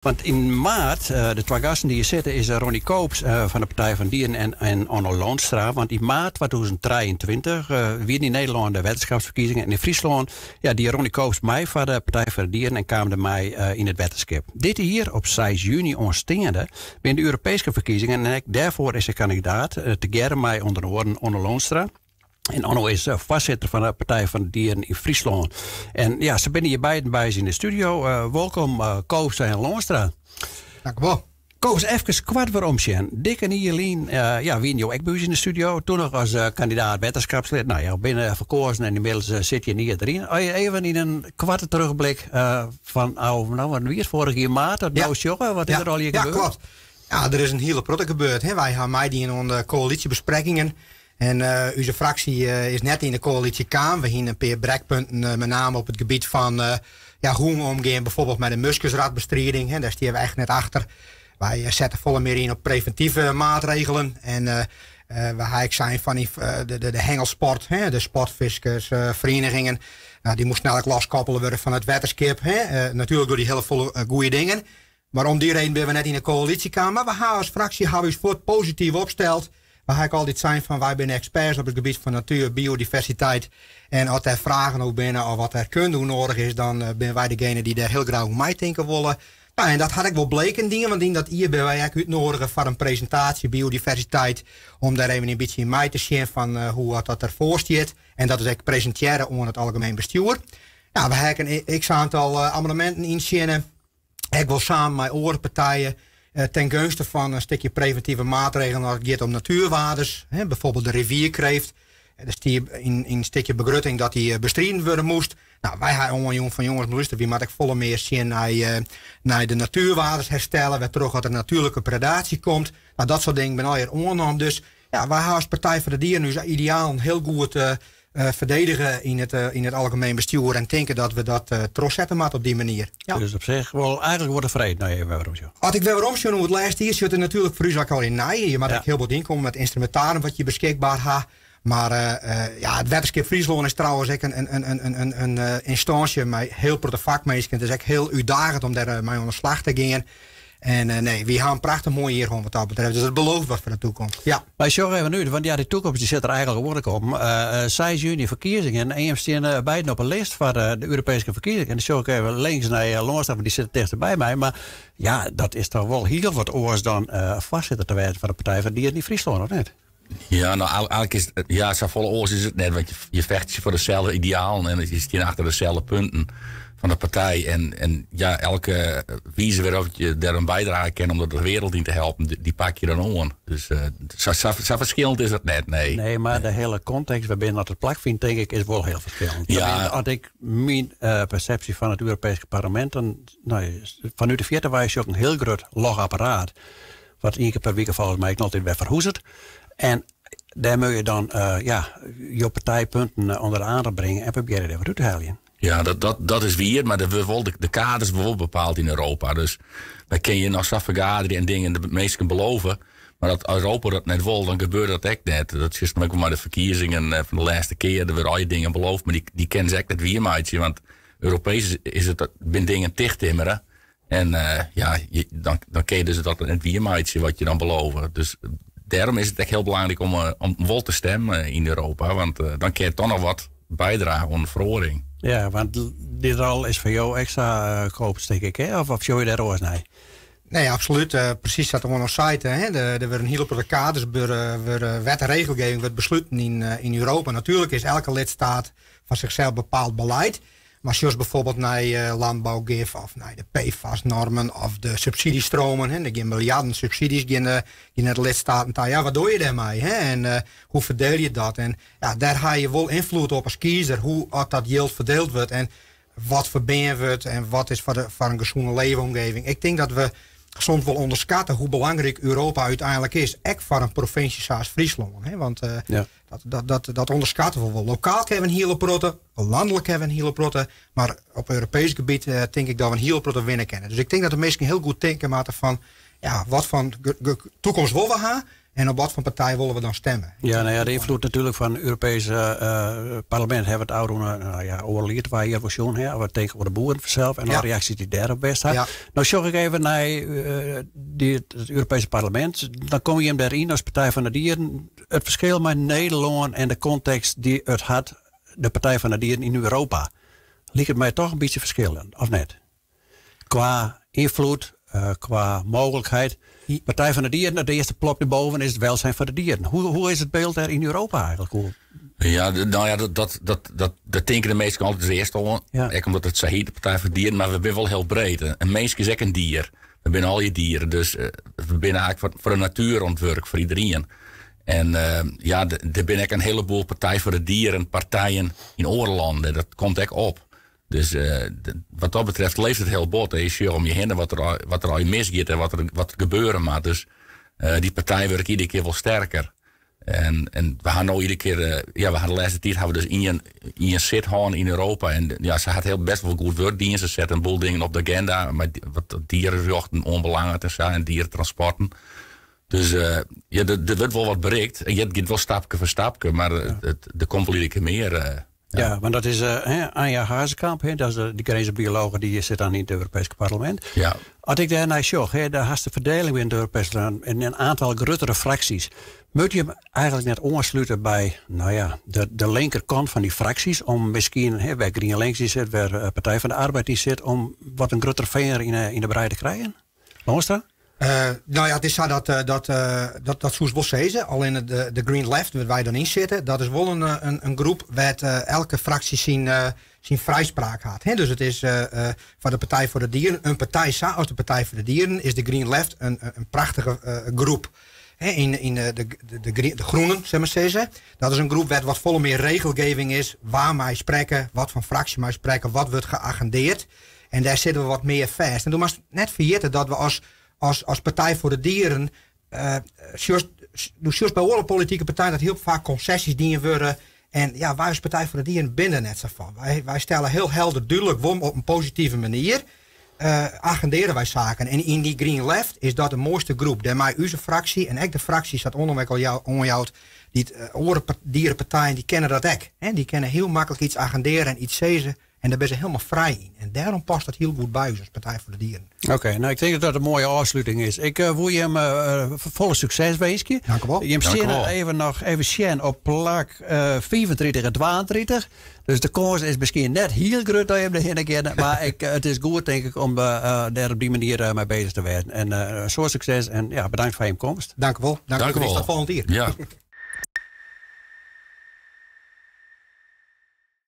Want in maart, de twee gasten die hier zitten, is Ronnie Koops van de Partij van Dieren en Onno Loonstra. Want in maart 2023 weer in Nederland de wetenschapsverkiezingen. En in Friesland, ja, die Ronnie Koops mij van de Partij van Dieren en kwam er mij in het wetenschap. Dit hier op 6 juni onsteende bij de Europese verkiezingen. En daarvoor is de kandidaat te geren mij onder de woorden Onno Loonstra. En Onno is voorzitter van de Partij van de Dieren in Friesland. En ja, ze zijn hier beiden bij in de studio. Welkom, Koops en Loonstra. Dank u wel. Koops, even kwart waarom zijn. Dick en Ierlien, wie in jouw ekbuis in de studio. Toen nog als kandidaat wetenschapslid. Nou ja, binnen verkozen en inmiddels zit je niet erin. Even in een kwarte terugblik van, wat wie is vorig jaar maart? Dat nou joggen, wat is er al hier gebeurd? Ja, klopt. Ja, er is een hele protte gebeurd. Hè. Wij gaan mij die in onze coalitiebesprekingen. En onze fractie is net in de coalitie kwam. We hebben een paar breekpunten, met name op het gebied van hoe we omgaan bijvoorbeeld met de muskusratbestrijding. Daar stieren we echt net achter. Wij zetten volle meer in op preventieve maatregelen. En we zijn van de hengelsport, de sportfiskersverenigingen. Die moesten eigenlijk loskoppelen worden van het wetenschap. Natuurlijk door die hele volle goede dingen. Maar om die reden ben we net in de coalitie kwamen. Maar we hebben als fractie ons voort positief opgesteld. We hebben altijd zijn van wij zijn experts op het gebied van natuur, biodiversiteit. En als er vragen ook binnen of wat er kunde nodig is, dan zijn wij degene die daar heel graag om mij denken willen. Nou, en dat had ik wel bleken dingen, want in dat hier ben wij eigenlijk uitnodigen voor een presentatie biodiversiteit. Om daar even een beetje in mij te zien van hoe dat ervoor staat. En dat is ik presenteren onder het algemeen bestuur. Ja, we hebben een x-aantal amendementen inzinnen. Ik wil samen met andere partijen ten gunste van een stukje preventieve maatregelen als het gaat om natuurwaardes. Bijvoorbeeld de rivierkreeft. Dus die in een stukje begrutting dat die bestreden worden moest. Nou, wij hebben van jongens beluisterd. Wie moet ik volle meer zien naar de natuurwaardes herstellen. Waar terug dat er natuurlijke predatie komt. Nou, dat soort dingen ben al hier onnam. Dus ja, wij hebben als Partij voor de Dieren nu ideaal heel goed verdedigen in het algemeen bestuur. En denken dat we dat terugzetten maar op die manier. Ja. Dus op zich, wel eigenlijk wordt het vrede. Nou, even waarom zo. Als ik weer omzien hoe het laatste is, zit er natuurlijk voor u al in naaien. Je moet ook heel veel inkomen met instrumentarium wat je beschikbaar hebt. Maar het wetenschap Friesland is trouwens ook een instantie met heel grote vakmensen. Het is echt heel uitdagend om daar mee aan de slag te gaan. En we hebben een prachtig mooi hier gewoon wat dat betreft. Dus het belooft wat voor de toekomst. Ja. Maar zorg even nu, want ja, de toekomst die zit er eigenlijk op. 6 juni verkiezingen. En je staan beiden op een lijst voor de Europese verkiezingen. En dan zorg ik even links naar Loonstra, want die zit dichterbij mij. Maar ja, dat is toch wel heel wat oors dan voorzitter te werden van de Partij van Dieren in Friesland, of niet? Ja, nou eigenlijk is het, ja, zo volle oors is het net, want je vecht je voor dezelfde idealen en je staat achter dezelfde punten van de partij. En ja, elke wijze waarop je daar een bijdrage kan om de wereld in te helpen, die pak je dan aan. Dus zo verschillend is het net, nee. Nee, maar de hele context waarbij dat het plak vindt, denk ik, is wel heel verschillend. Ja. Als ik mijn perceptie van het Europese parlement, dan, vanuit de vierde wijze ook een heel groot logapparaat, wat 1 keer per week volgens mij altijd weer verhoezet. En daar moet je dan je partijpunten onder de aandacht brengen en proberen er wat uit te halen. Ja, dat is weer, maar de kaders bijvoorbeeld bepaald in Europa. Dus dan kun je nog zo vergaderen en dingen de meesten beloven. Maar dat Europa dat net wil, dan gebeurt dat echt net. Dat is dan ook maar de verkiezingen van de laatste keer. Er worden al je dingen beloofd, maar die kennen ze echt net weer maatje. Want Europees is het ben dingen timmeren. En dan kun je dus dat net weer maatje wat je dan beloven. Dus daarom is het echt heel belangrijk om wel te stemmen in Europa. Want dan kun je toch nog wat bijdragen aan de verhoring. Ja, want dit al is voor jou extra Koops, denk ik, hè? Of show je daar oors naar? Nee, absoluut. Precies dat we nog site. Er worden een hele grote kaders, wet en regelgeving wordt besloten in Europa. Natuurlijk is elke lidstaat van zichzelf bepaald beleid. Maar als je bijvoorbeeld naar landbouw geeft of naar de PFAS-normen of de subsidiestromen. Er gaan miljarden subsidies in het lidstaten. Ja, wat doe je daarmee? En hoe verdeel je dat? En ja, daar heb je wel invloed op als kiezer. Hoe dat geld verdeeld wordt en wat verbeterd wordt en wat is voor een gezonde leefomgeving. Ik denk dat we soms wel onderschatten hoe belangrijk Europa uiteindelijk is. Ook voor een provincie zoals Friesland. Want dat onderschatten we wel. Lokaal hebben we een hele protte, landelijk hebben we een hele protte. Maar op Europees gebied denk ik dat we een hele protte winnen kennen. Dus ik denk dat de mensen heel goed denken van ja, wat van toekomst willen we hebben En op wat voor partij willen we dan stemmen? Ja, nou ja, de invloed natuurlijk van het Europese parlement hebben we het oude overleerd waar hier was John, we denken over de boeren zelf en de reacties die daarop best had. Ja. Nou, zorg ik even naar het Europese parlement. Dan kom je hem daarin als Partij van de Dieren. Het verschil met Nederland en de context die het had, de Partij van de Dieren in Europa. Lijkt het mij toch een beetje verschillen, of net? Qua invloed, qua mogelijkheid. Partij van de Dieren, de eerste plop erboven is het welzijn van de dieren. Hoe is het beeld daar in Europa eigenlijk? Ja, nou ja, dat denken de meesten altijd als eerste al. Ja. Ook omdat het zo heet, de Partij van de Dieren, maar we zijn wel heel breed. Een mens is ook een dier. We zijn al je dieren, dus we zijn eigenlijk voor de natuur ontwerp, voor iedereen. En er zijn ook een heleboel Partij voor de Dieren, partijen in oorlanden. Dat komt ook op. Dus wat dat betreft leeft het heel bot. Je ziet om je heen wat er al misgaat en wat er gebeuren mag. Dus die partij wordt iedere keer wel sterker. En we gaan nou iedere keer, we gaan de laatste tijd hebben we dus in je zit gewoon in Europa. En ja, ze had heel best wel goed werk. Ze zetten een boel dingen op de agenda. Maar wat dierenrechten onbelangrijk en zo. En dierentransporten. Dus er wordt wel wat bereikt. En je gaat wel stapje voor stapje. Maar er komt wel iedere keer meer. Ja, want dat is Anja Hazekamp, dat is de Grijze bioloog, die zit dan in het Europese parlement. Ja. Als ik daar naar zoek, daar has de verdeling in het Europese land in een aantal grotere fracties. Moet je hem eigenlijk net aansluiten bij de linkerkant van die fracties, om misschien, waar GroenLinks die zit, waar Partij van de Arbeid die zit, om wat een grotere vinger in de brei te krijgen? Loonstra? Het is zo dat Soes Bossezen, al in de Green Left, waar wij dan in zitten, dat is wel een groep waar elke fractie zijn vrijspraak had. Dus het is van de Partij voor de Dieren, een partij als de Partij voor de Dieren, is de Green Left een prachtige groep. In de Groenen, zeg maar zeggen. Dat is een groep waar wat volle meer regelgeving is, waar wij spreken, wat van fractie wij spreken, wat wordt geagendeerd. En daar zitten we wat meer vast. En toen was net vergeten dat we als Partij voor de Dieren, zoals bij alle politieke partijen, dat heel vaak concessies dienen worden. En ja, wij als Partij voor de Dieren binnen net zo van. Wij stellen heel helder, duidelijk, op een positieve manier. Agenderen wij zaken. En in die Green Left is dat de mooiste groep. Daarmee onze fractie en ook de fracties dat onjouwt. Die dierenpartijen, die kennen dat ook. Die kunnen heel makkelijk iets agenderen en iets zeggen. En daar ben ze helemaal vrij in. En daarom past dat heel goed bij ons als Partij voor de Dieren. Oké, nou ik denk dat dat een mooie afsluiting is. Ik wil je hem volle succes wensen. Dank u wel. Je hem even zien op plak 35 en 32. Dus de kans is misschien net heel groot dat je hem erheen kent. Maar het is goed denk ik om daar op die manier mee bezig te werden. En zo'n succes en bedankt voor je komst. Dank u wel. Dank u wel. Tot volgend keer. Ja.